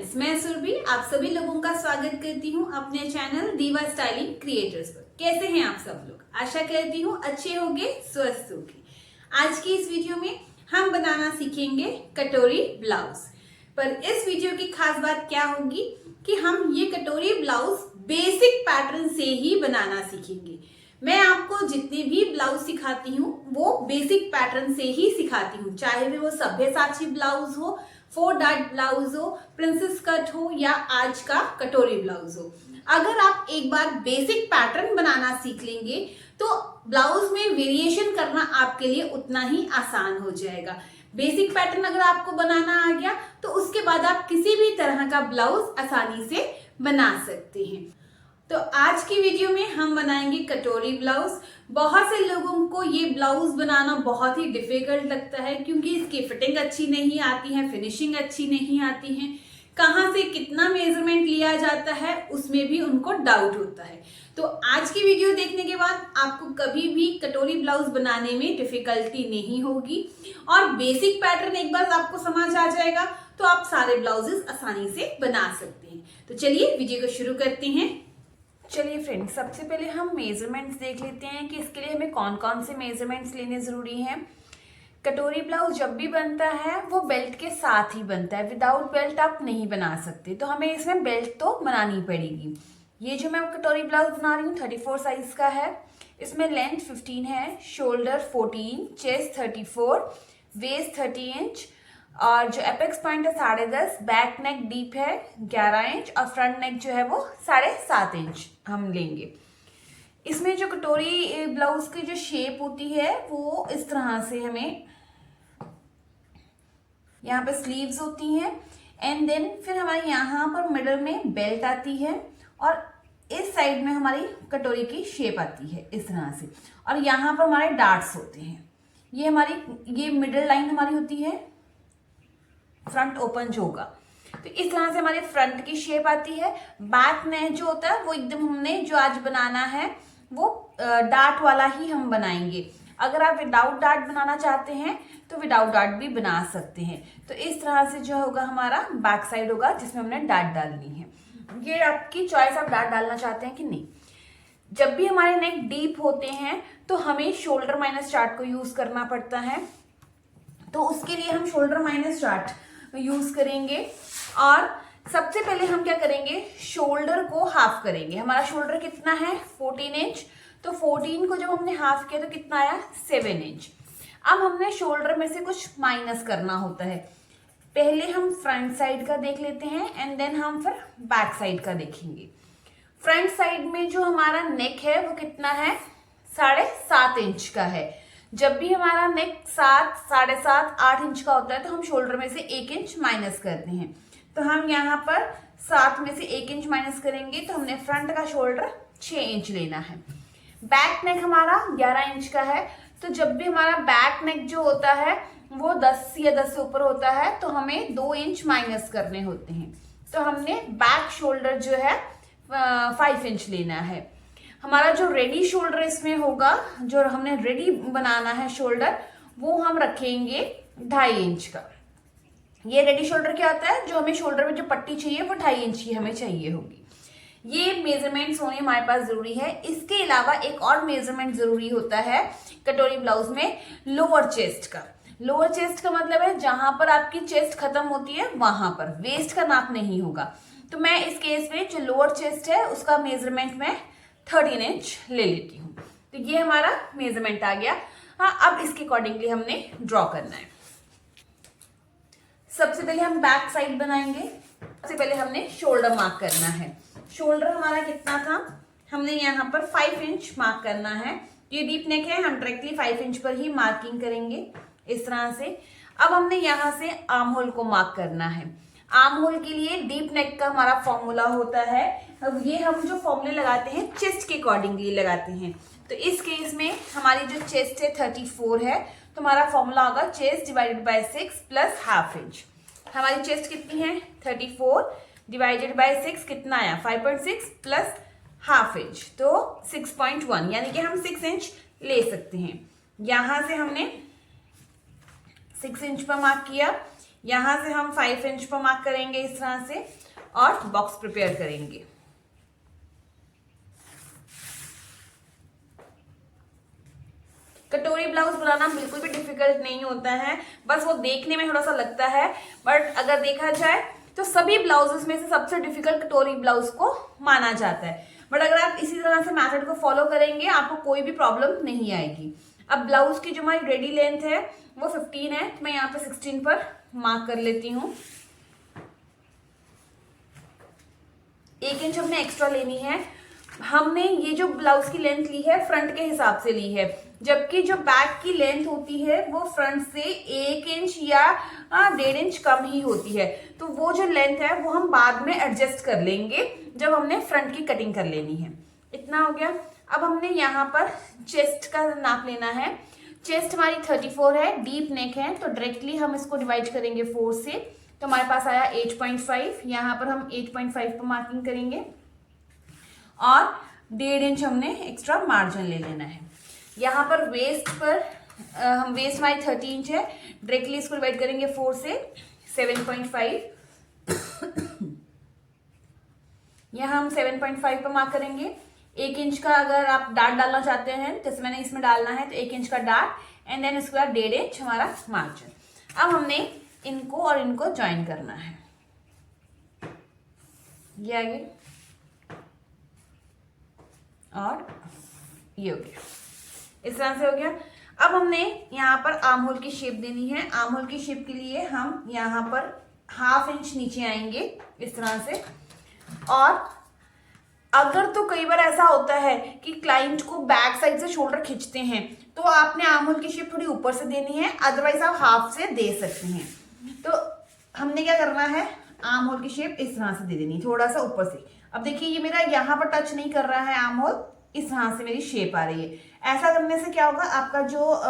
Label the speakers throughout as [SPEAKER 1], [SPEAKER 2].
[SPEAKER 1] Friends, मैं सुरभि आप सभी लोगों का स्वागत करती हूं अपने चैनल दीवा स्टाइलिंग क्रिएटर्स पर। कैसे हैं आप सब लोग? आशा करती हूं अच्छे होंगे, स्वस्थ होंगे। आज की इस वीडियो में हम बनाना सीखेंगे कटोरी ब्लाउज। पर इस वीडियो की खास बात क्या होगी कि हम ये कटोरी ब्लाउज बेसिक पैटर्न से ही बनाना सीखेंगे। मैं आपको जितने भी ब्लाउज सिखाती हूँ वो बेसिक पैटर्न से ही सिखाती हूँ, चाहे वो सभ्यसाची ब्लाउज हो, 4 डॉट ब्लाउज हो, प्रिंसेस कट हो या आज का कटोरी ब्लाउज हो। अगर आप एक बार बेसिक पैटर्न बनाना सीख लेंगे तो ब्लाउज में वेरिएशन करना आपके लिए उतना ही आसान हो जाएगा। बेसिक पैटर्न अगर आपको बनाना आ गया तो उसके बाद आप किसी भी तरह का ब्लाउज आसानी से बना सकते हैं। तो आज की वीडियो में हम बनाएंगे कटोरी ब्लाउज। बहुत से लोगों को ये ब्लाउज बनाना बहुत ही डिफिकल्ट लगता है क्योंकि इसकी फिटिंग अच्छी नहीं आती है, फिनिशिंग अच्छी नहीं आती है, कहाँ से कितना मेजरमेंट लिया जाता है उसमें भी उनको डाउट होता है। तो आज की वीडियो देखने के बाद आपको कभी भी कटोरी ब्लाउज बनाने में डिफिकल्टी नहीं होगी और बेसिक पैटर्न एक बार आपको समझ आ जाएगा तो आप सारे ब्लाउजेस आसानी से बना सकते हैं। तो चलिए वीडियो को शुरू करते हैं। चलिए फ्रेंड्स, सबसे पहले हम मेजरमेंट्स देख लेते हैं कि इसके लिए हमें कौन कौन से मेजरमेंट्स लेने ज़रूरी हैं। कटोरी ब्लाउज जब भी बनता है वो बेल्ट के साथ ही बनता है, विदाउट बेल्ट आप नहीं बना सकते, तो हमें इसमें बेल्ट तो बनानी पड़ेगी। ये जो मैं कटोरी ब्लाउज बना रही हूँ 34 साइज का है। इसमें लेंथ 15 है, शोल्डर 14, चेस्ट 34, वेस्ट 30 इंच और जो एपेक्स पॉइंट है 10.5, बैक नेक डीप है 11 इंच और फ्रंट नेक जो है वो 7.5 इंच हम लेंगे। इसमें जो कटोरी ब्लाउज की जो शेप होती है वो इस तरह से, हमें यहाँ पे स्लीव्स होती हैं एंड देन फिर हमारे यहाँ पर मिडल में बेल्ट आती है और इस साइड में हमारी कटोरी की शेप आती है इस तरह से, और यहाँ पर हमारे डार्ट्स होते हैं। ये मिडल लाइन हमारी होती है, फ्रंट ओपन जो होगा, तो इस तरह से हमारे फ्रंट की शेप आती है। बैक नेक जो होता है वो एकदम हमने जो आज बनाना है वो डार्ट वाला ही हम बनाएंगे। अगर आप विदाउट डार्ट बनाना चाहते हैं तो विदाउट डार्ट भी बना सकते हैं। तो इस तरह से जो होगा हमारा बैक साइड होगा जिसमें हमने डार्ट डालनी है। ये आपकी चॉइस, आप डार्ट डालना चाहते हैं कि नहीं। जब भी हमारे नेक डीप होते हैं तो हमें शोल्डर माइनस चार्ट को यूज करना पड़ता है, तो उसके लिए हम शोल्डर माइनस चार्ट यूज करेंगे। और सबसे पहले हम क्या करेंगे, शोल्डर को हाफ करेंगे। हमारा शोल्डर कितना है 14 इंच, तो 14 को जब हमने हाफ किया तो कितना आया 7 इंच। अब हमने शोल्डर में से कुछ माइनस करना होता है। पहले हम फ्रंट साइड का देख लेते हैं एंड देन हम फिर बैक साइड का देखेंगे। फ्रंट साइड में जो हमारा नेक है वो कितना है 7.5 इंच का है। जब भी हमारा नेक 7, 7.5, 8 इंच का होता है तो हम शोल्डर में से 1 इंच माइनस करते हैं। तो हम यहाँ पर 7 में से 1 इंच माइनस करेंगे तो हमने फ्रंट का शोल्डर 6 इंच लेना है। बैक नेक हमारा 11 इंच का है, तो जब भी हमारा बैक नेक जो होता है वो 10 या 10 से ऊपर होता है तो हमें 2 इंच माइनस करने होते हैं। तो हमने बैक शोल्डर जो है 5 इंच लेना है। हमारा जो रेडी शोल्डर इसमें होगा, जो हमने रेडी बनाना है शोल्डर, वो हम रखेंगे 2.5 इंच का। ये रेडी शोल्डर क्या होता है, जो हमें शोल्डर में जो पट्टी चाहिए वो 2.5 इंच की हमें चाहिए होगी। ये मेजरमेंट्स होने हमारे पास जरूरी है। इसके अलावा एक और मेजरमेंट जरूरी होता है कटोरी ब्लाउज में, लोअर चेस्ट का। लोअर चेस्ट का मतलब है जहां पर आपकी चेस्ट खत्म होती है वहां पर, वेस्ट का नाप नहीं होगा। तो मैं इस केस में जो लोअर चेस्ट है उसका मेजरमेंट मैं 13 इंच ले लेती हूँ। तो ये हमारा मेजरमेंट आ गया। हाँ, अब इसके अकॉर्डिंगली हमने ड्रॉ करना है। सबसे पहले हम बैक साइड बनाएंगे। सबसे पहले हमने शोल्डर मार्क करना है। शोल्डर हमारा कितना था, हमने यहाँ पर 5 इंच मार्क करना है। ये डीप नेक है, हम डायरेक्टली 5 इंच पर ही मार्किंग करेंगे इस तरह से। अब हमने यहाँ से आर्म होल को मार्क करना है। आर्म होल के लिए डीप नेक का हमारा फॉर्मूला होता है। अब ये हम जो फॉर्मूले लगाते हैं चेस्ट के अकॉर्डिंगली लगाते हैं। तो इस केस में हमारी जो चेस्ट है 34 है, तो हमारा फॉर्मूला होगा chest divided by 6 plus half inch. हमारी चेस्ट कितनी है 34 डिवाइडेड बाय 6 कितना आया 5.6 प्लस हाफ इंच, तो 6.1, यानी कि हम 6 इंच ले सकते हैं। यहां से हमने 6 इंच पर मार्क किया, यहाँ से हम 5 इंच पर मार्क करेंगे इस तरह से और बॉक्स प्रिपेयर करेंगे। कटोरी ब्लाउज बनाना बिल्कुल भी डिफिकल्ट नहीं होता है, बस वो देखने में थोड़ा सा लगता है, बट अगर देखा जाए तो सभी ब्लाउजेस में से सबसे डिफिकल्ट कटोरी ब्लाउज को माना जाता है। बट अगर आप इसी तरह से मेथड को फॉलो करेंगे आपको कोई भी प्रॉब्लम नहीं आएगी। अब ब्लाउज की जो हमारी रेडी लेंथ है वो 15 है, मैं यहाँ पे 16 पर मार्क कर लेती हूँ। 1 इंच हमने एक्स्ट्रा लेनी है। हमने ये जो ब्लाउज की लेंथ ली है फ्रंट के हिसाब से ली है, जबकि जो बैक की लेंथ होती है वो फ्रंट से 1 इंच या 1.5 इंच कम ही होती है। तो वो जो लेंथ है वो हम बाद में एडजस्ट कर लेंगे जब हमने फ्रंट की कटिंग कर लेनी है। इतना हो गया। अब हमने यहाँ पर चेस्ट का नाप लेना है। चेस्ट हमारी 34 है, डीप नेक है, तो डायरेक्टली हम इसको डिवाइड करेंगे 4 से, तो हमारे पास आया 8.5। यहाँ पर हम 8.5 पर मार्किंग करेंगे और 1.5 इंच हमने एक्स्ट्रा मार्जिन ले लेना है। यहाँ पर वेस्ट पर हम वेस्ट हमारी 30 इंच है, डायरेक्टली इसको डिवाइड करेंगे 4 से, 7.5। यहाँ हम 7.5 पर मार्क करेंगे। 1 इंच का अगर आप डार्ट डालना चाहते हैं, जैसे मैंने इसमें डालना है, तो 1 इंच का डार्ट एंड देन उसके बाद 1.5 इंच हमारा मार्जिन। अब हमने इनको और इनको ज्वाइन करना है। ये आगे और ये हो गया, इस तरह से हो गया। अब हमने यहाँ पर आर्म होल की शेप देनी है। आर्म होल की शेप के लिए हम यहाँ पर 1/2 इंच नीचे आएंगे इस तरह से। और अगर तो कई बार ऐसा होता है कि क्लाइंट को बैक साइड से शोल्डर खींचते हैं, तो आपने आर्म होल की शेप थोड़ी ऊपर से देनी है, अदरवाइज आप हाफ से दे सकते हैं। तो हमने क्या करना है, आर्म होल की शेप इस तरह से दे देनी, थोड़ा सा ऊपर से। अब देखिए ये मेरा यहाँ पर टच नहीं कर रहा है आर्म होल, इस तरह से मेरी शेप आ रही है। ऐसा करने से क्या होगा, आपका जो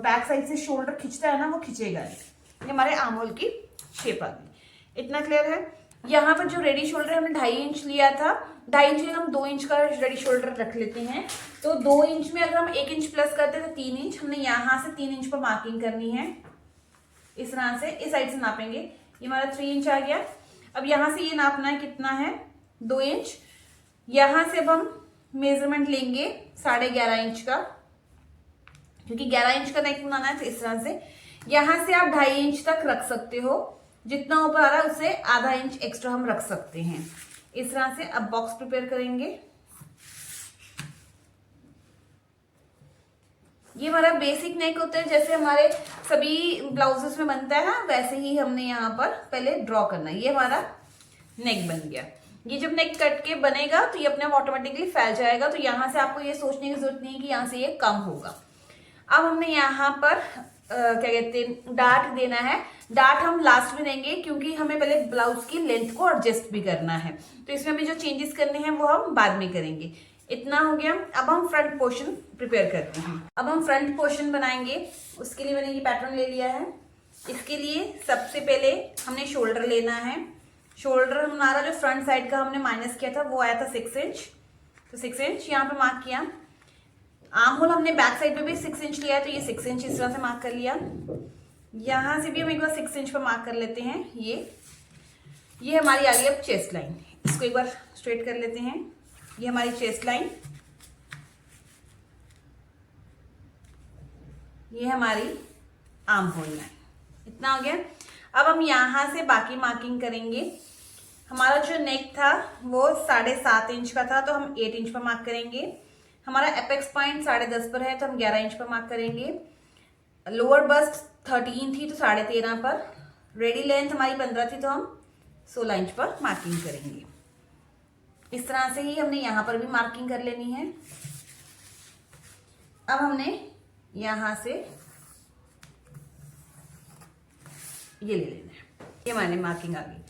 [SPEAKER 1] बैक साइड से शोल्डर खींचता है ना, वो खींचेगा। ये हमारे आर्म होल की शेप आ गई। इतना क्लियर है। यहाँ पर जो रेडी शोल्डर हमने 2.5 इंच लिया था, 2.5 इंच हम 2 इंच का रेडी शोल्डर रख लेते हैं। तो 2 इंच में अगर हम 1 इंच प्लस करते हैं तो 3 इंच। हमने यहाँ से 3 इंच पर मार्किंग करनी है, इस तरह से इस साइड से नापेंगे। ये हमारा 3 इंच आ गया। अब यहाँ से ये नापना है, कितना है, 2 इंच। यहाँ से अब हम मेजरमेंट लेंगे 11.5 इंच का, क्योंकि 11 इंच का नेक बनाना है। तो इस तरह से यहाँ से आप 2.5 इंच तक रख सकते हो, जितना ऊपर आ रहा है उससे आधा इंच एक्स्ट्रा हम रख सकते हैं इस तरह से। अब बॉक्स प्रिपेयर करेंगे। ये हमारा बेसिक नेक होता है, जैसे हमारे सभी ब्लाउजेस में बनता है ना, वैसे ही हमने यहाँ पर पहले ड्रॉ करना है। ये हमारा नेक बन गया। ये जब नेक कट के बनेगा तो ये अपने आप ऑटोमेटिकली फैल जाएगा, तो यहाँ से आपको ये सोचने की जरूरत नहीं है कि यहाँ से ये कम होगा। अब हमने यहाँ पर क्या कहते हैं, डार्ट देना है। डार्ट हम लास्ट में देंगे, क्योंकि हमें पहले ब्लाउज की लेंथ को एडजस्ट भी करना है, तो इसमें भी जो चेंजेस करने हैं वो हम बाद में करेंगे। इतना हो गया। अब हम फ्रंट पोर्शन प्रिपेयर करते हैं। अब हम फ्रंट पोर्शन बनाएंगे, उसके लिए मैंने ये पैटर्न ले लिया है। इसके लिए सबसे पहले हमने शोल्डर लेना है। शोल्डर हमारा जो फ्रंट साइड का हमने माइनस किया था वो आया था 6 इंच, तो 6 इंच यहाँ पे मार्क किया। आर्म होल हमने बैक साइड पे भी 6 इंच लिया है, तो ये 6 इंच इस तरह से मार्क कर लिया। यहाँ से भी हम एक बार 6 इंच पर मार्क कर लेते हैं। ये हमारी आ गई अब चेस्ट लाइन। इसको एक बार स्ट्रेट कर लेते हैं। ये हमारी चेस्ट लाइन, ये हमारी आर्म होल लाइन। इतना हो गया। अब हम यहाँ से बाकी मार्किंग करेंगे। हमारा जो नेक था वो 7.5 इंच का था, तो हम 8 इंच पर मार्क करेंगे। हमारा एपेक्स पॉइंट 10.5 पर है, तो हम 11 इंच पर मार्क करेंगे। लोअर बस्ट 13 थी, तो 13.5 पर। रेडी लेंथ हमारी 15 थी, तो हम 16 इंच पर मार्किंग करेंगे। इस तरह से ही हमने यहाँ पर भी मार्किंग कर लेनी है। अब हमने यहाँ से ये ले लेना है। ये हमारी मार्किंग आ गई।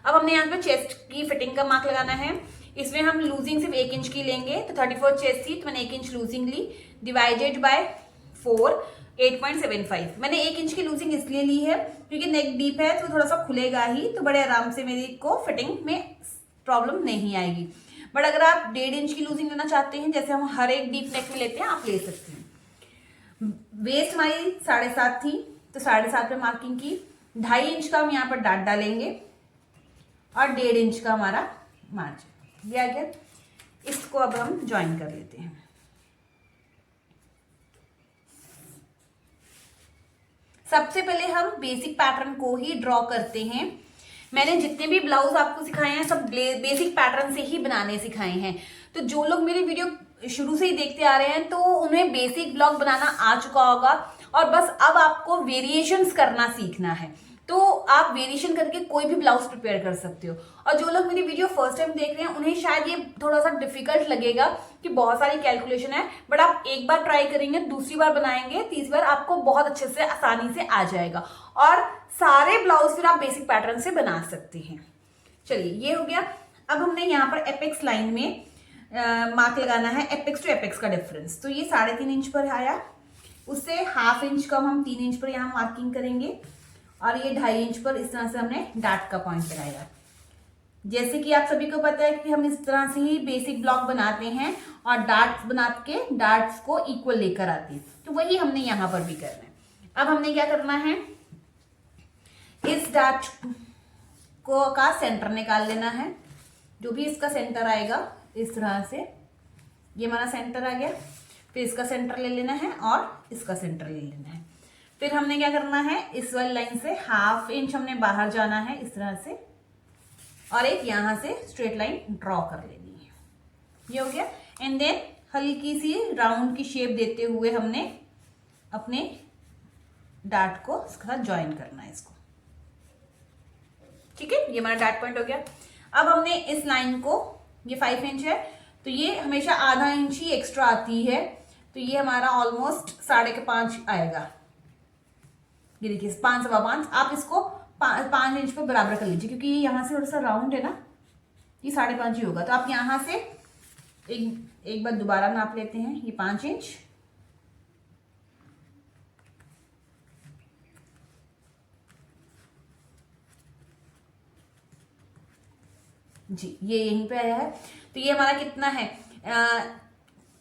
[SPEAKER 1] अब हमने यहाँ पे चेस्ट की फिटिंग का मार्क लगाना है। इसमें हम लूजिंग सिर्फ 1 इंच की लेंगे, तो 34 चेस्ट थी, तो मैंने 1 इंच लूजिंग ली, डिवाइडेड बाय 4, 8.75। मैंने 1 इंच की लूजिंग इसलिए ली है क्योंकि नेक डीप है, तो थोड़ा सा खुलेगा ही, तो बड़े आराम से मेरी को फिटिंग में प्रॉब्लम नहीं आएगी। बट अगर आप 1.5 इंच की लूजिंग लेना चाहते हैं, जैसे हम हर एक डीप नेक में लेते हैं, आप ले सकते हैं। वेस्ट हमारी 7.5 थी, तो 7.5 पे मार्किंग की। 2.5 इंच का हम यहाँ पर डाट डालेंगे और 1.5 इंच का हमारा मार्जिन ये आ गया। इसको अब हम ज्वाइन कर लेते हैं। सबसे पहले हम बेसिक पैटर्न को ही ड्रॉ करते हैं। मैंने जितने भी ब्लाउज आपको सिखाए हैं सब बेसिक पैटर्न से ही बनाने सिखाए हैं। तो जो लोग मेरी वीडियो शुरू से ही देखते आ रहे हैं तो उन्हें बेसिक ब्लॉग बनाना आ चुका होगा और बस अब आपको वेरिएशंस करना सीखना है। तो आप वेरिएशन करके कोई भी ब्लाउज प्रिपेयर कर सकते हो। और जो लोग मेरी वीडियो फर्स्ट टाइम देख रहे हैं उन्हें शायद ये थोड़ा सा डिफिकल्ट लगेगा कि बहुत सारी कैलकुलेशन है, बट आप एक बार ट्राई करेंगे, दूसरी बार बनाएंगे, तीसरी बार आपको बहुत अच्छे से आसानी से आ जाएगा और सारे ब्लाउज फिर आप बेसिक पैटर्न से बना सकते हैं। चलिए ये हो गया। अब हमने यहाँ पर एपेक्स लाइन में मार्क लगाना है, एपेक्स टू एपेक्स का डिफरेंस। तो ये 3.5 इंच पर आया, उससे 1/2 इंच कम हम 3 इंच पर यहाँ मार्किंग करेंगे और ये 2.5 इंच पर इस तरह से हमने डार्ट का पॉइंट लगाया। जैसे कि आप सभी को पता है कि हम इस तरह से ही बेसिक ब्लॉक बनाते हैं और डार्ट्स बना के डार्ट्स को इक्वल लेकर आते हैं, तो वही हमने यहाँ पर भी करना है। अब हमने क्या करना है, इस डार्ट को का सेंटर निकाल लेना है। जो भी इसका सेंटर आएगा इस तरह से, ये हमारा सेंटर आ गया। फिर इसका सेंटर ले लेना है और इसका सेंटर ले लेना है। फिर हमने क्या करना है, इस वाली लाइन से 1/2 इंच हमने बाहर जाना है इस तरह से और एक यहां से स्ट्रेट लाइन ड्रॉ कर लेनी है। ये हो गया। एंड देन हल्की सी राउंड की शेप देते हुए हमने अपने डार्ट को इसके साथ ज्वाइन करना है इसको। ठीक है, ये हमारा डार्ट पॉइंट हो गया। अब हमने इस लाइन को, ये 5 इंच है तो ये हमेशा आधा इंच ही एक्स्ट्रा आती है, तो ये हमारा ऑलमोस्ट 5.5 आएगा। ये देखिए 5, 5.25। आप इसको 5 इंच पर बराबर कर लीजिए क्योंकि ये यहाँ से थोड़ा सा राउंड है ना, ये 5.5 ही होगा। तो आप यहाँ से एक बार दोबारा नाप लेते हैं। ये 5 इंच, जी ये यहीं पे आया है। तो ये हमारा कितना है,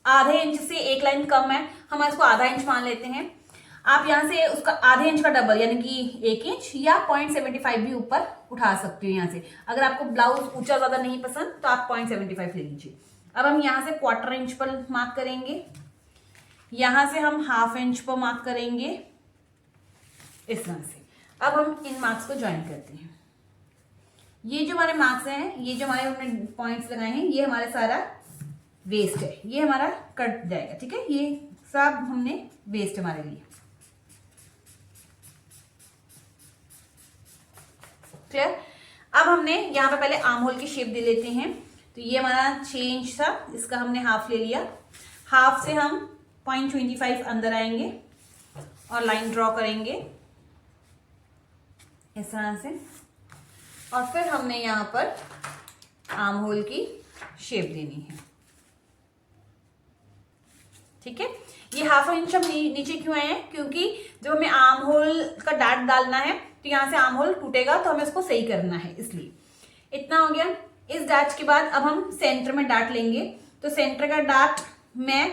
[SPEAKER 1] आधे इंच से एक लाइन कम है, हम इसको आधा इंच मान लेते हैं। आप यहाँ से उसका आधे इंच का डबल यानी कि 1 इंच या 0.75 भी ऊपर उठा सकते हो यहाँ से। अगर आपको ब्लाउज ऊंचा ज्यादा नहीं पसंद तो आप 0.75 ले लीजिए। अब हम यहाँ से 1/4 इंच पर मार्क करेंगे, यहाँ से हम 1/2 इंच पर मार्क करेंगे इस तरह से। अब हम इन मार्क्स को ज्वाइन करते हैं। ये जो हमारे मार्क्स हैं, ये जो हमारे हमने पॉइंट्स लगाए हैं, ये हमारा सारा वेस्ट है, ये हमारा कट जाएगा। ठीक है, ये सब हमने वेस्ट हमारे लिए। क्लियर। अब हमने यहाँ पे पहले आर्म होल की शेप दे लेते हैं। तो ये हमारा 6 इंच था, इसका हमने हाफ ले लिया। हाफ से हम 0.25 अंदर आएंगे और लाइन ड्रॉ करेंगे इस तरह से, और फिर हमने यहाँ पर आर्म होल की शेप देनी है। ठीक है, ये 1/2 इंच हम नीचे क्यों आए हैं, क्योंकि जब हमें आर्म होल का डार्ट डालना है तो यहाँ से आर्म होल टूटेगा, तो हमें इसको सही करना है, इसलिए इतना हो गया। इस डार्ट के बाद अब हम सेंटर में डार्ट लेंगे। तो सेंटर का डार्ट मैं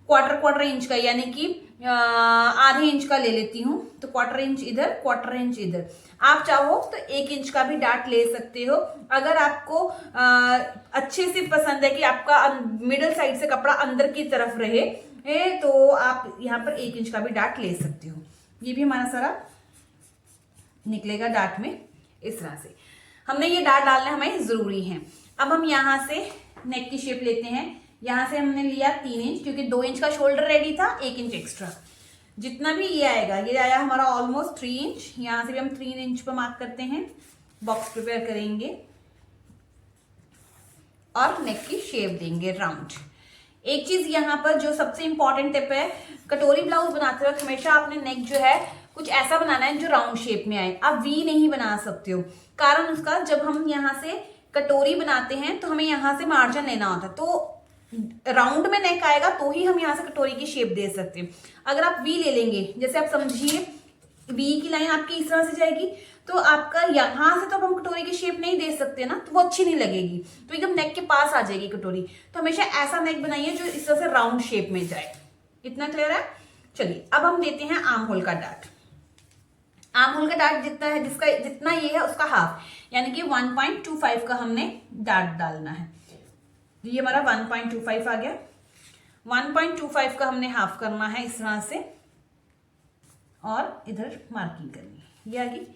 [SPEAKER 1] क्वार्टर इंच का यानी कि आधे इंच का ले लेती हूँ। तो 1/4 इंच इधर, 1/4 इंच इधर। आप चाहो तो 1 इंच का भी डार्ट ले सकते हो। अगर आपको अच्छे से पसंद है कि आपका मिडल साइड से कपड़ा अंदर की तरफ रहे तो आप यहाँ पर 1 इंच का भी डार्ट ले सकते हो। ये भी हमारा सारा निकलेगा डार्ट में इस तरह से। हमने ये डार्ट डालना हमें जरूरी है। अब हम यहाँ से नेक की शेप लेते हैं। यहाँ से हमने लिया 3 इंच, क्योंकि 2 इंच का शोल्डर रेडी था, 1 इंच एक्स्ट्रा। जितना भी ये आएगा, ये आया हमारा ऑलमोस्ट 3 इंच। यहाँ से भी हम 3 इंच पर मार्क करते हैं, बॉक्स प्रिपेयर करेंगे और नेक की शेप देंगे राउंड। एक चीज यहाँ पर जो सबसे इंपॉर्टेंट टिप है, कटोरी ब्लाउज बनाते वक्त हमेशा आपने नेक जो है कुछ ऐसा बनाना है जो राउंड शेप में आए। आप वी नहीं बना सकते हो, कारण उसका जब हम यहाँ से कटोरी बनाते हैं तो हमें यहाँ से मार्जिन लेना होता है। तो राउंड में नेक आएगा तो ही हम यहाँ से कटोरी की शेप दे सकते हैं। अगर आप वी ले लेंगे, जैसे आप समझिए वी की लाइन आपकी इस तरह से जाएगी, तो आपका यहाँ से तो हम कटोरी की शेप नहीं दे सकते ना, तो वो अच्छी नहीं लगेगी, तो एकदम नेक के पास आ जाएगी कटोरी। तो हमेशा ऐसा नेक बनाइए जो इस तरह से राउंड शेप में जाए। इतना क्लियर है। चलिए अब हम देते हैं आर्म होल का डार्ट। आर्म होल का डार्ट जितना है, जिसका जितना ये है उसका हाफ, यानी कि 1.25 का हमने डार्ट डालना है। ये हमारा 1.25 आ गया। 1.25 का हमने हाफ करना है इस तरह से, और इधर मार्किंग करनी है। ये आ गई।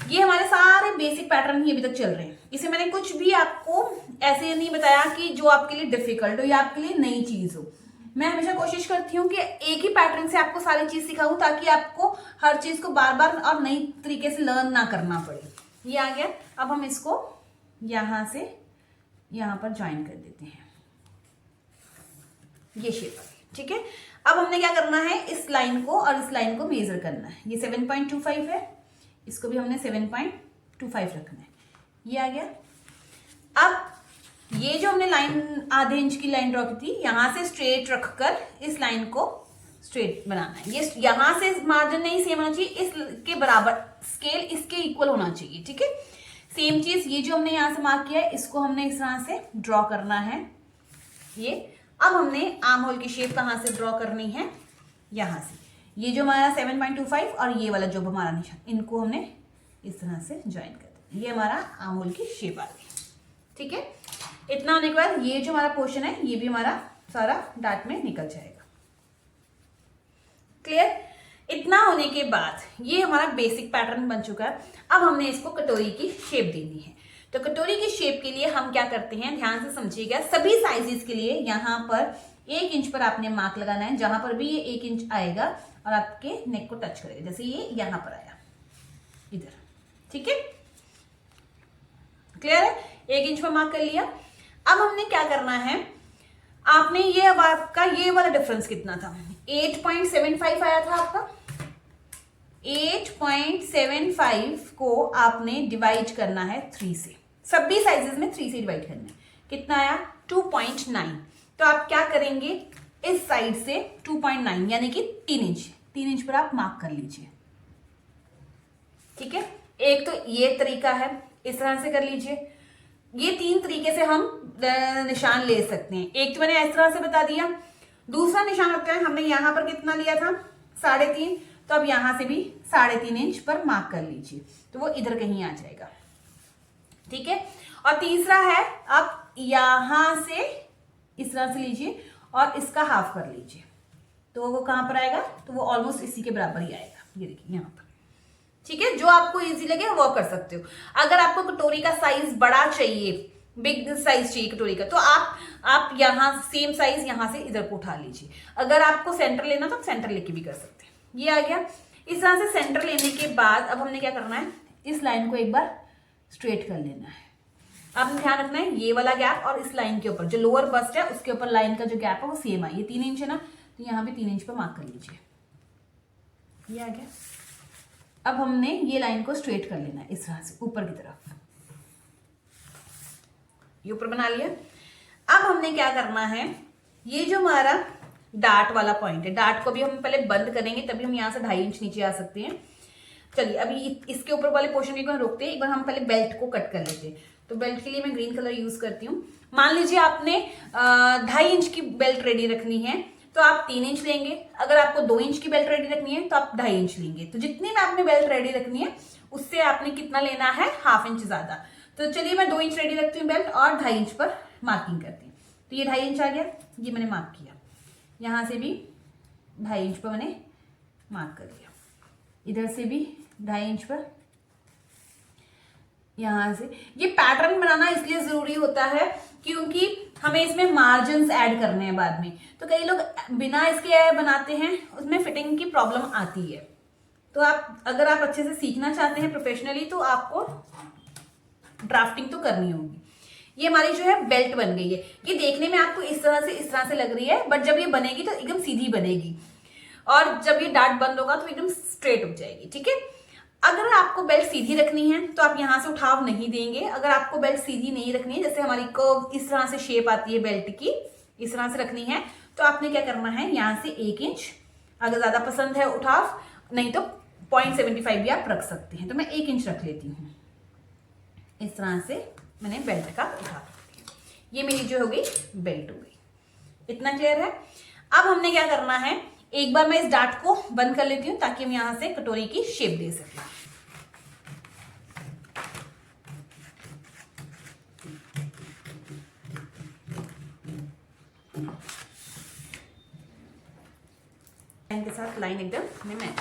[SPEAKER 1] ये हमारे सारे बेसिक पैटर्न ही अभी तक चल रहे हैं। इसे मैंने कुछ भी आपको ऐसे नहीं बताया कि जो आपके लिए डिफिकल्ट हो या आपके लिए नई चीज हो। मैं हमेशा कोशिश करती हूँ कि एक ही पैटर्न से आपको सारी चीज सिखाऊं, ताकि आपको हर चीज को बार बार और नई तरीके से लर्न ना करना पड़े। ये आ गया। अब हम इसको यहां से यहां पर ज्वाइन कर देते हैं। ये शेप आ गई, ठीक है। अब हमने क्या करना है, इस लाइन को और इस लाइन को मेजर करना है। ये 7.25 है, इसको भी हमने 7.25 रखना है। ये आ गया। अब ये जो हमने लाइन आधे इंच की लाइन ड्रॉ की थी, यहां से स्ट्रेट रखकर इस लाइन को स्ट्रेट बनाना है। ये यहां से मार्जिन नहीं सेम होना चाहिए, इसके बराबर, स्केल इसके इक्वल होना चाहिए, ठीक है। सेम चीज ये जो हमने यहां से मार्क किया है, इसको हमने इस तरह से ड्रॉ करना है। ये अब हमने आर्म होल की शेप कहां से ड्रॉ करनी है, यहां से। ये जो हमारा 7.25 और ये वाला जो हमारा निशान, इनको हमने इस तरह से ज्वाइन कर दिया। ये हमारा आर्म होल की शेप आ गई, ठीक है। इतना होने के बाद ये जो हमारा पोर्शन है, ये भी हमारा सारा डार्ट में निकल जाएगा। क्लियर। इतना होने के बाद ये हमारा बेसिक पैटर्न बन चुका है। अब हमने इसको कटोरी की शेप देनी है। तो कटोरी की शेप के लिए हम क्या करते हैं, ध्यान से समझिएगा। सभी साइजेस के लिए यहाँ पर 1 इंच पर आपने मार्क लगाना है। जहां पर भी ये 1 इंच आएगा और आपके नेक को टच करेगा, जैसे ये यहां पर आया इधर, ठीक है। क्लियर है। 1 इंच पर मार्क कर लिया। अब हमने क्या करना है, आपने ये, अब आपका ये वाला डिफरेंस कितना था, 8.75 आया था आपका। 8.75 को आपने डिवाइड करना है 3 से। सभी साइजेस में 3 से डिवाइड करना है। कितना आया, 2.9। तो आप क्या करेंगे, इस साइड से 2.9 यानी कि 3 इंच, 3 इंच पर आप मार्क कर लीजिए, ठीक है। एक तो ये तरीका है, इस तरह से कर लीजिए। ये 3 तरीके से हम निशान ले सकते हैं। एक तो मैंने इस तरह से बता दिया। दूसरा निशान होता है, हमने यहां पर कितना लिया था, 3.5, तो अब यहां से भी 3.5 इंच पर मार्क कर लीजिए, तो वो इधर कहीं आ जाएगा, ठीक है। और तीसरा है, आप यहां से इस तरह से लीजिए और इसका हाफ कर लीजिए, तो वो कहां पर आएगा, तो वो ऑलमोस्ट इसी के बराबर ही आएगा। ये देखिए यहां पर, ठीक है। जो आपको इजी लगे वो कर सकते हो। अगर आपको कटोरी का साइज बड़ा चाहिए, बिग साइज चाहिए कटोरी का, तो आप यहां सेम साइज यहां से इधर को उठा लीजिए। अगर आपको सेंटर लेना तो आप सेंटर लेके भी कर सकते हैं। ये आ गया। इस तरह से सेंटर लेने के बाद अब हमने क्या करना है, इस लाइन को एक बार स्ट्रेट कर लेना है। आपने ध्यान रखना है, ये वाला गैप और इस लाइन के ऊपर जो लोअर बस्ट है उसके ऊपर लाइन का जो गैप है वो सेम है। ये 3 इंच है ना, तो यहाँ भी 3 इंच पर मार्क कर लीजिए। ये आ गया। अब हमने ये लाइन को स्ट्रेट कर लेना है इस तरह से ऊपर की तरफ। ये ऊपर बना लिया। अब हमने क्या करना है, ये जो हमारा डार्ट वाला पॉइंट है, डार्ट को भी हम पहले बंद करेंगे, तभी हम यहाँ से 2.5 इंच नीचे आ सकते हैं। चलिए अभी इसके ऊपर वाले पोर्शन को रोकते हैं, एक बार हम पहले बेल्ट को कट कर लेते हैं। तो बेल्ट के लिए मैं ग्रीन कलर यूज करती हूँ। मान लीजिए आपने 2.5 इंच की बेल्ट रेडी रखनी है, तो आप 3 इंच लेंगे। अगर आपको 2 इंच की बेल्ट रेडी रखनी है तो आप 2.5 इंच लेंगे। तो जितनी में आपने बेल्ट रेडी रखनी है उससे आपने कितना लेना है, 1/2 इंच ज्यादा। तो चलिए मैं 2 इंच रेडी रखती हूँ बेल्ट और 2.5 इंच पर मार्किंग करती हूँ। तो ये 2.5 इंच आ गया, ये मैंने मार्क किया। यहाँ से भी 2.5 इंच पर मैंने मार्क कर लिया, इधर से भी 2.5 इंच पर। यहाँ से ये पैटर्न बनाना इसलिए जरूरी होता है क्योंकि हमें इसमें मार्जिन्स ऐड करने हैं बाद में। तो कई लोग बिना इसके बनाते हैं, उसमें फिटिंग की प्रॉब्लम आती है। तो आप अगर आप अच्छे से सीखना चाहते हैं प्रोफेशनली, तो आपको ड्राफ्टिंग तो करनी होगी। ये हमारी जो है बेल्ट बन गई है। ये देखने में आपको इस तरह से लग रही है, बट जब ये बनेगी तो एकदम सीधी बनेगी, और जब ये डार्ट बंद होगा तो एकदम स्ट्रेट हो जाएगी, ठीक है। अगर आपको बेल्ट सीधी रखनी है तो आप यहां से उठाव नहीं देंगे। अगर आपको बेल्ट सीधी नहीं रखनी है, जैसे हमारी कर्व इस तरह से शेप आती है बेल्ट की, इस तरह से रखनी है, तो आपने क्या करना है, यहां से 1 इंच, अगर ज्यादा पसंद है उठाव, नहीं तो 0.75 भी आप रख सकते हैं। तो मैं 1 इंच रख लेती हूँ। इस तरह से मैंने बेल्ट का उठाव, ये मेरी जो हो गई बेल्ट हो गई। इतना क्लियर है। अब हमने क्या करना है, एक बार मैं इस डार्ट को बंद कर लेती हूँ ताकि हम यहाँ से कटोरी की शेप दे सकें। लाइन के साथ लाइन एकदम में मैच।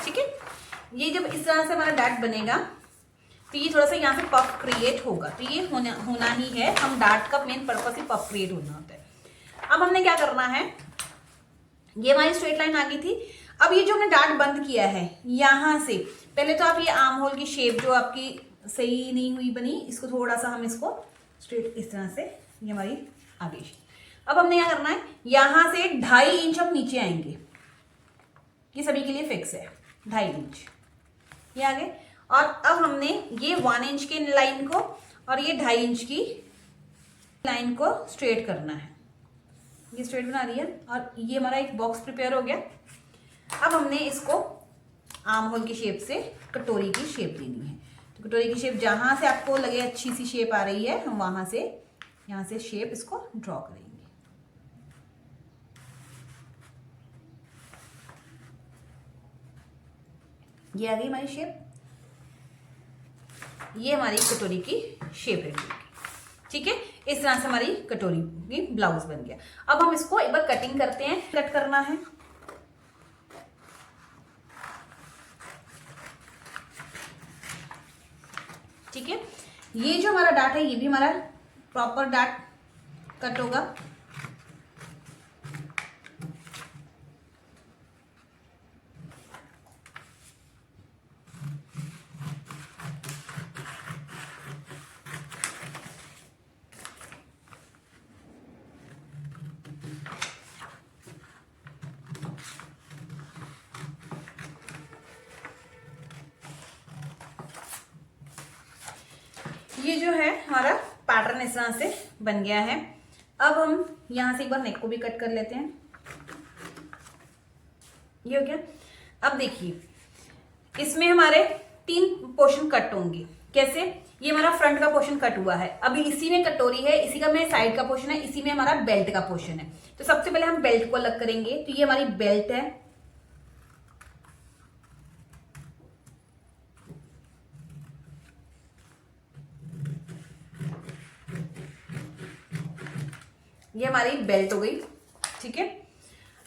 [SPEAKER 1] ठीक है, ये जब इस तरह से हमारा डार्ट बनेगा तो ये थोड़ा सा यहाँ से पफ क्रिएट होगा, तो ये होना ही है। हम डार्ट का मेन पर्पस ही पफ क्रिएट होना होता है। अब हमने क्या करना है, ये हमारी स्ट्रेट लाइन आ गई थी। अब ये जो हमने डार्ट बंद किया है यहाँ से, पहले तो आप ये आर्म होल की शेप जो आपकी सही नहीं हुई बनी, इसको थोड़ा सा हम इसको स्ट्रेट इस तरह से, ये हमारी आ गई। अब हमने क्या करना है, यहाँ से 2.5 इंच हम नीचे आएंगे। ये सभी के लिए फिक्स है 2.5 इंच, ये आगे। और अब हमने ये 1 इंच के लाइन को और ये 2.5 इंच की लाइन को स्ट्रेट करना है। ये स्ट्रेट बना रही है और ये हमारा एक बॉक्स प्रिपेयर हो गया। अब हमने इसको आर्म होल की शेप से कटोरी की शेप देनी है। तो कटोरी की शेप जहां से आपको लगे अच्छी सी शेप आ रही है, हम वहां से यहाँ से शेप इसको ड्रॉ करेंगे। ये आ गई हमारी शेप, ये हमारी कटोरी की शेप रेडी होगी। ठीक है, इस तरह से हमारी कटोरी की ब्लाउज बन गया। अब हम इसको एक बार कटिंग करते हैं, कट करना है। ठीक है, ये जो हमारा डार्ट है ये भी हमारा प्रॉपर डार्ट कट होगा। ये जो है हमारा पैटर्न इस तरह से बन गया है। अब हम यहां से एक बार नेक को भी कट कर लेते हैं। ये हो गया। अब देखिए इसमें हमारे 3 पोर्शन कट होंगे। कैसे, ये हमारा फ्रंट का पोर्शन कट हुआ है, अभी इसी में कटोरी है, इसी का में साइड का पोर्शन है, इसी में हमारा बेल्ट का पोर्शन है। तो सबसे पहले हम बेल्ट को अलग करेंगे। तो ये हमारी बेल्ट है, ये हमारी बेल्ट हो गई। ठीक है,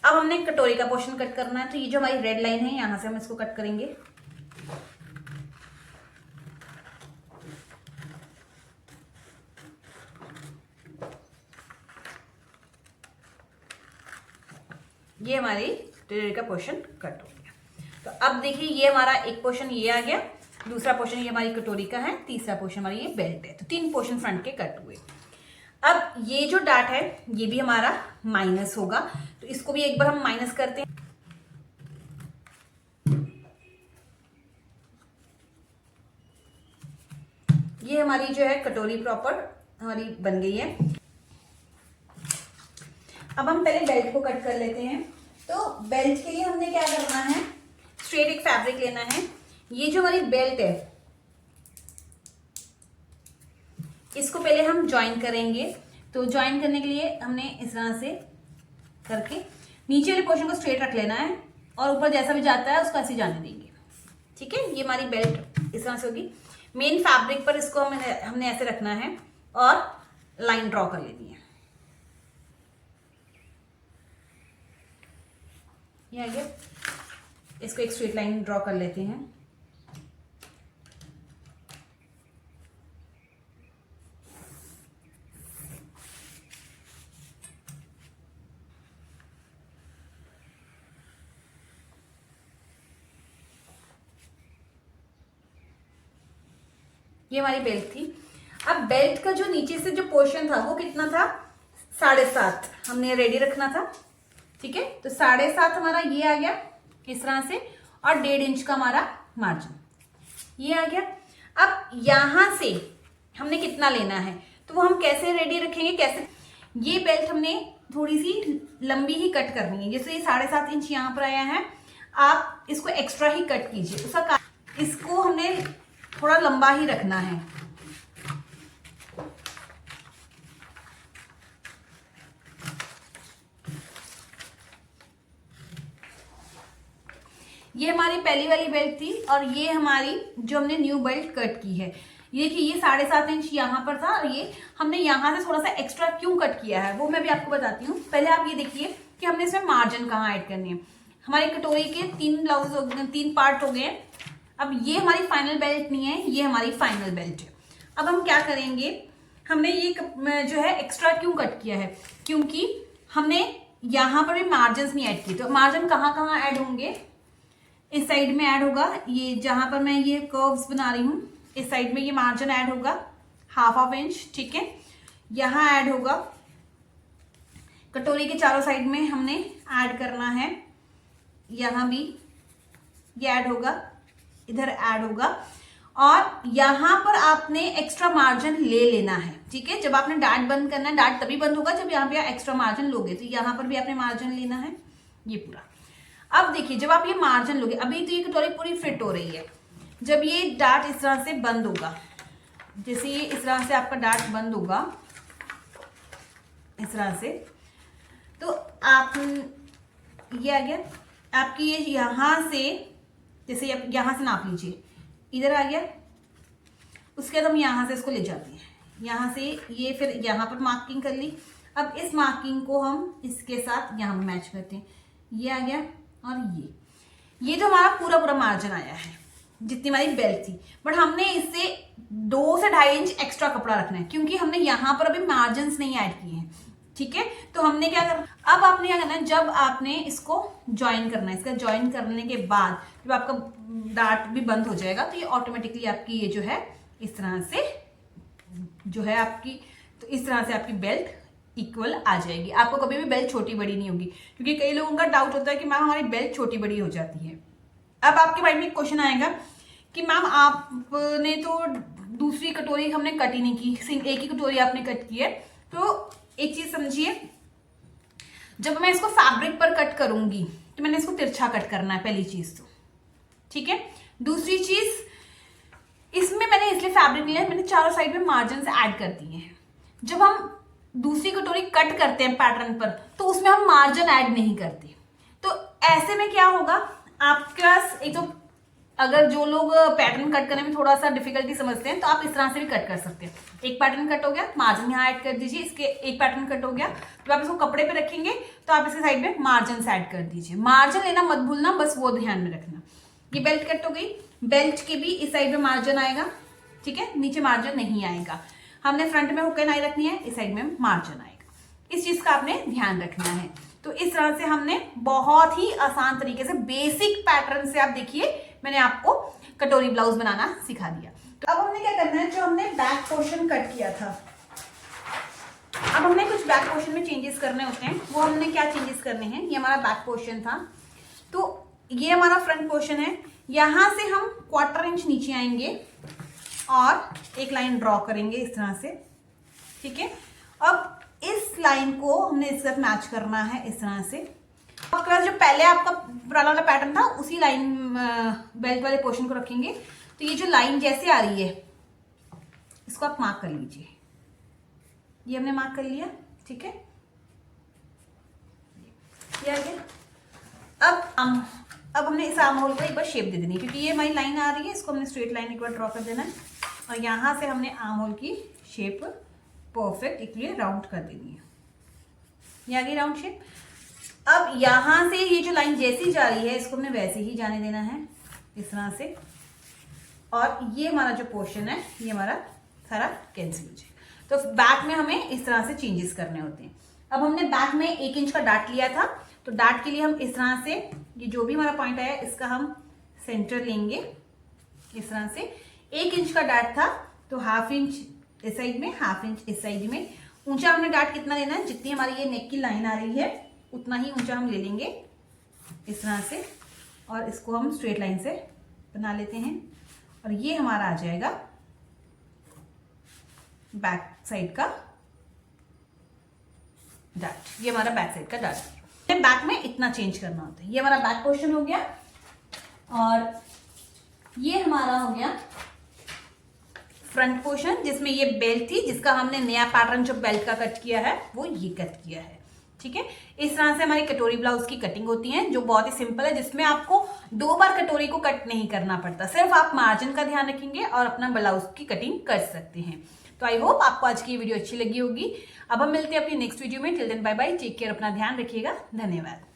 [SPEAKER 1] अब हमने कटोरी का पोर्शन कट करना है। तो ये जो हमारी रेड लाइन है यहां से हम इसको कट करेंगे। ये हमारी कटोरी का पोर्शन कट हो गया। तो अब देखिए ये हमारा एक पोर्शन ये आ गया, दूसरा पोर्शन ये हमारी कटोरी का है, तीसरा पोर्शन हमारी ये बेल्ट है। तो 3 पोर्शन फ्रंट के कट हुए। अब ये जो डार्ट है ये भी हमारा माइनस होगा, तो इसको भी एक बार हम माइनस करते हैं। ये हमारी जो है कटोरी प्रॉपर हमारी बन गई है। अब हम पहले बेल्ट को कट कर लेते हैं। तो बेल्ट के लिए हमने क्या करना है, स्ट्रेट एक फैब्रिक लेना है। ये जो हमारी बेल्ट है इसको पहले हम ज्वाइन करेंगे। तो ज्वाइन करने के लिए हमने इस तरह से करके नीचे वाले पोर्शन को स्ट्रेट रख लेना है और ऊपर जैसा भी जाता है उसको ऐसे जाने देंगे। ठीक है, ये हमारी बेल्ट इस तरह से होगी। मेन फैब्रिक पर इसको हमने ऐसे रखना है और लाइन ड्रॉ कर लेनी है। ये आ गया, इसको एक स्ट्रेट लाइन ड्रॉ कर लेते हैं। ये हमारी बेल्ट थी। अब बेल्ट का जो नीचे से जो पोर्शन था वो कितना था, 7.5 हमने रेडी रखना था। ठीक है, तो 7.5 हमारा ये आ गया इस तरह से, और 1.5 इंच का हमारा मार्जिन ये आ गया। अब यहां से हमने कितना लेना है तो वो हम कैसे रेडी रखेंगे, कैसे, ये बेल्ट हमने थोड़ी सी लंबी ही कट करनी है। जैसे ये 7.5 इंच यहाँ पर आया है, आप इसको एक्स्ट्रा ही कट कीजिए। उसका इसको हमने थोड़ा लंबा ही रखना है। ये हमारी पहली वाली बेल्ट थी और ये हमारी जो हमने न्यू बेल्ट कट की है। ये देखिए ये 7.5 इंच यहाँ पर था और ये हमने यहाँ से थोड़ा सा एक्स्ट्रा क्यों कट किया है वो मैं भी आपको बताती हूँ। पहले आप ये देखिए कि हमने इसमें मार्जिन कहाँ ऐड करनी है। हमारी कटोरी के 3 पार्ट हो गए। अब ये हमारी फाइनल बेल्ट नहीं है, ये हमारी फाइनल बेल्ट है। अब हम क्या करेंगे, हमने ये जो है एक्स्ट्रा क्यों कट किया है, क्योंकि हमने यहाँ पर भी मार्जिन नहीं ऐड किए। तो मार्जिन कहाँ कहाँ ऐड होंगे, इस साइड में ऐड होगा, ये जहां पर मैं ये कर्व्स बना रही हूँ इस साइड में ये मार्जिन ऐड होगा 1/2 इंच, ठीक है। यहाँ ऐड होगा, कटोरी के चारों साइड में हमने ऐड करना है, यहाँ भी ये ऐड होगा, इधर ऐड होगा। और यहाँ पर आपने एक्स्ट्रा मार्जिन ले लेना है, ठीक है। जब आपने डार्ट बंद करना है, डार्ट तभी बंद होगा जब यहाँ पे एक्स्ट्रा मार्जिन लोगे। तो यहाँ पर भी आपने मार्जिन लेना है, ये पूरा। अब देखिए जब आप ये मार्जिन लोगे, अभी तो ये कटोरी पूरी फिट हो रही है, जब ये डार्ट इस तरह से बंद होगा, जैसे ये इस तरह से आपका डार्ट बंद होगा इस तरह से, तो आप ये आ गया आपकी, ये यहाँ से जैसे आप यहाँ से नाप लीजिए, इधर आ गया। उसके बाद हम यहाँ से इसको ले जाते हैं, यहाँ से ये फिर यहाँ पर मार्किंग कर ली। अब इस मार्किंग को हम इसके साथ यहाँ में मैच करते हैं, ये आ गया। और ये जो हमारा पूरा पूरा मार्जिन आया है जितनी हमारी बेल्ट थी, बट हमने इससे 2 से 2.5 इंच एक्स्ट्रा कपड़ा रखना है, क्योंकि हमने यहाँ पर अभी मार्जिन नहीं ऐड किए हैं, ठीक है। तो हमने क्या करना, अब आपने क्या करना है, जब आपने इसको ज्वाइन करना है, इसका ज्वाइन करने के बाद जब आपका डार्ट भी बंद हो जाएगा तो ये ऑटोमेटिकली आपकी ये जो है इस तरह से जो है आपकी, तो इस तरह से आपकी बेल्ट इक्वल आ जाएगी। आपको कभी भी बेल्ट छोटी बड़ी नहीं होगी, क्योंकि कई लोगों का डाउट होता है कि मैम हमारी बेल्ट छोटी बड़ी हो जाती है। अब आपके माइंड में एक क्वेश्चन आएगा कि मैम आपने तो दूसरी कटोरी हमने कट ही नहीं की, सिर्फ एक ही कटोरी आपने कट की है। तो एक चीज समझिए, जब मैं इसको फैब्रिक पर कट करूंगी तो मैंने इसको तिरछा कट करना है, पहली चीज तो, ठीक है। दूसरी चीज, इसमें मैंने इसलिए फैब्रिक लिया है, मैंने चारों साइड में मार्जिन ऐड कर दिए हैं। जब हम दूसरी कटोरी कट करते हैं पैटर्न पर, तो उसमें हम मार्जिन ऐड नहीं करते। तो ऐसे में क्या होगा, आपका एक तो अगर जो लोग पैटर्न कट करने में थोड़ा सा डिफिकल्टी समझते हैं तो आप इस तरह से भी कट कर सकते हैं। एक पैटर्न कट हो गया, मार्जिन यहाँ ऐड कर दीजिए, इसके एक पैटर्न कट हो गया, तो आप इसको कपड़े पे रखेंगे तो आप इसके साइड में मार्जिन ऐड कर दीजिए। मार्जिन लेना मत भूलना, बस वो ध्यान में रखना। ये बेल्ट कट हो गई, बेल्ट के भी इस साइड में मार्जिन आएगा, ठीक है, नीचे मार्जिन नहीं आएगा। हमने फ्रंट में हुक एंड आई रखनी है, इस साइड में मार्जिन आएगा, इस चीज का आपने ध्यान रखना है। तो इस तरह से हमने बहुत ही आसान तरीके से बेसिक पैटर्न से, आप देखिए मैंने आपको कटोरी ब्लाउज बनाना सिखा दिया। तो अब हमने क्या करना है, जो हमने बैक पोर्शन कट किया था, अब हमने कुछ बैक पोर्शन में चेंजेस करने होते हैं। वो हमने क्या चेंजेस करने हैं, ये हमारा बैक पोर्शन था, तो ये हमारा फ्रंट पोर्शन है। यहां से हम 1/4 इंच नीचे आएंगे और एक लाइन ड्रॉ करेंगे इस तरह से, ठीक है। अब इस लाइन को हमने इसके साथ मैच करना है इस तरह से। आपका जो पहले आपका पुराना वाला पैटर्न था उसी लाइन बेल्ट वाले पोर्शन को रखेंगे। तो ये जो लाइन जैसे आ रही है इसको आप मार्क कर लीजिए, ये हमने मार्क कर लिया, ठीक है, ये आ गया। अब हमने इस आर्म होल को एक बार शेप दे देनी है, क्योंकि ये हमारी लाइन आ रही है, इसको हमने स्ट्रेट लाइन एक बार ड्रॉ कर देना है और यहाँ से हमने आर्म होल की शेप परफेक्ट इक्वली राउंड कर देनी है। ये आ गई राउंड शेप। अब यहाँ से ये जो लाइन जैसी जा रही है इसको हमने वैसे ही जाने देना है इस तरह से, और ये हमारा जो पोर्शन है ये हमारा सारा कैंसिल हो जाए। तो बैक में हमें इस तरह से चेंजेस करने होते हैं। अब हमने बैक में 1 इंच का डार्ट लिया था, तो डार्ट के लिए हम इस तरह से ये जो भी हमारा पॉइंट आया इसका हम सेंटर लेंगे इस तरह से। 1 इंच का डार्ट था तो 1/2 इंच इस साइड में, 1/2 इंच इस साइड में। ऊंचा हमने डार्ट कितना लेना है, जितनी हमारी ये नेक की लाइन आ रही है उतना ही ऊंचा हम ले लेंगे इस तरह से, और इसको हम स्ट्रेट लाइन से बना लेते हैं। और ये हमारा आ जाएगा बैक साइड का डार्ट, ये हमारा बैक साइड का डार्ट। बैक में इतना चेंज करना होता है। ये हमारा बैक पोर्शन हो गया और ये हमारा हो गया फ्रंट पोर्शन, जिसमें ये बेल्ट थी, जिसका हमने नया पैटर्न जो बेल्ट का कट किया है वो ये कट किया है, ठीक है। इस तरह से हमारी कटोरी ब्लाउज की कटिंग होती है, जो बहुत ही सिंपल है, जिसमें आपको 2 बार कटोरी को कट नहीं करना पड़ता, सिर्फ आप मार्जिन का ध्यान रखेंगे और अपना ब्लाउज की कटिंग कर सकते हैं। तो आई होप आपको आज की वीडियो अच्छी लगी होगी। अब हम मिलते हैं अपनी नेक्स्ट वीडियो में। Till then bye bye, take care, अपना ध्यान रखिएगा, धन्यवाद।